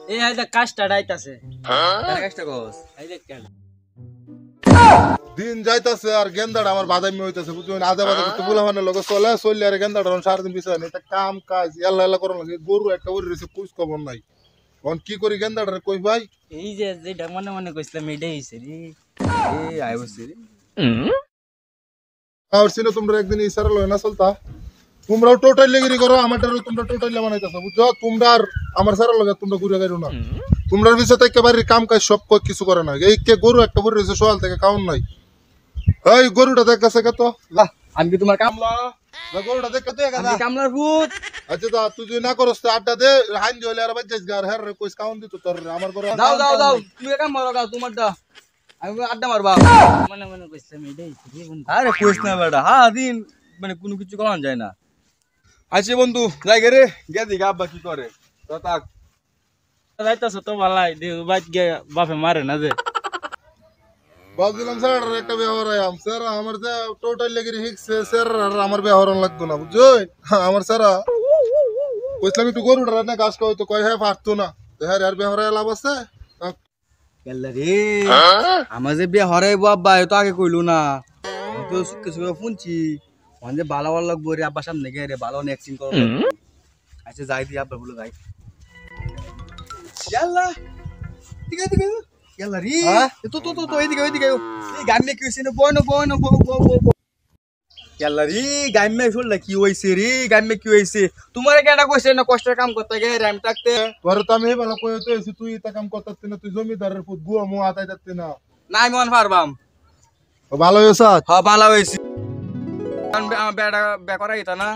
এই হাইদা কাজটা ডাইতাছে কাজটা কস এই দেখ কেন দিন যাইতাছে আর গেন্দাটা আমার বাদামি হইতাছে বুঝছেন আধা বাদা তো বুলাহানের লগে চলে আর গেন্দাটা সারাদিন পিছনে এটা কাম কাজ এল্লা করার লাগে গরু একটা উড়ে রয়েছে কুছ খবর নাই এখন কি করি গেন্দাটা কই ভাই এই যে যেটা মনে মনে কইছিলাম এটাই হইছে রে এই আইবছি রে আর সিনে তোমরা একদিন ইসারা লয় না চলতা তোমরাও টোটাল লেগিরি করো আমারটারও তোমরা টোটাল বানাইতাছো বুঝছো তোমরা আর আমার সারা লগে তোমরা ঘুরে গাইরো না তোমরার বিষয় থেকে বাড়ির কাম কাজ সব কিছু করে না এই কে গরু একটা উড়ে রয়েছে সকাল থেকে কাউন নাই এই গরুটা দেখ গেছে কত আমি কি তোমার কামলা গরুটা দেখ কত আমি কামলার ভূত আচ্ছা দা তুই যদি না করস তো আড্ডা দে হাইন দিলে আর বাজ্জাস গার হের কইস কাউন দিত তোর আমার করে দাও তুমি কাম মারো গাও তোমারটা আমি আড্ডা মারবা মনে মনে কইছিলাম এটাই হইছে রে বন্ধু আরে কইস না বেটা দিন মানে কোনো কিছু করানো যায় না আচ্ছা বন্ধু যাই গে রে গে দিগা আব্বা কি করে তো তাক যাইতাছ তো ভালাই দেউ বাইত গে বাপে মারে না যে ভাবছিলাম স্যার একটা ব্যবহার আম স্যার আমার যে টোটাল লেগিরি হিকছে স্যার আর আমার ব্যবহার লাগতো না বুঝছই আমার স্যার কইছিলাম একটু গরুটা রান্না কাজ করে তো কয় হ্যাঁ পারতো না তো হ্যাঁ আর ব্যবহার লাভ আছে কেল্লা রে আমার যে বিয়ে হরাইবো আব্বা এ তো আগে কইলো না আমি তো সুখে সুখে শুনছি যে ভালো ভালো লাগবো রে আব্বার সামনে গে রে ভালো অ্যাক্টিং করো আচ্ছা যাই দি আব্বা বলো যাই ইয়াল্লা ঠিক আছে ইয়াল্লা রে তো এইদিকে এই গামে কি হইছে না বয় ইয়াল্লা রে গামে শুনলা কি হইছে রে গামে কি হইছে তোমার কেডা কইছে না কষ্টের কাম করতে গে রাম থাকতে তোর তো আমি ভালো কই তো এসে তুই তা কাম করতে না তুই জমিদারের পুত গুয়া মু আতাই যাচ্ছে না না আমি মন পারবাম ভালো হইছ হ্যাঁ ভালো হইছে বেটা বেকরা এটা না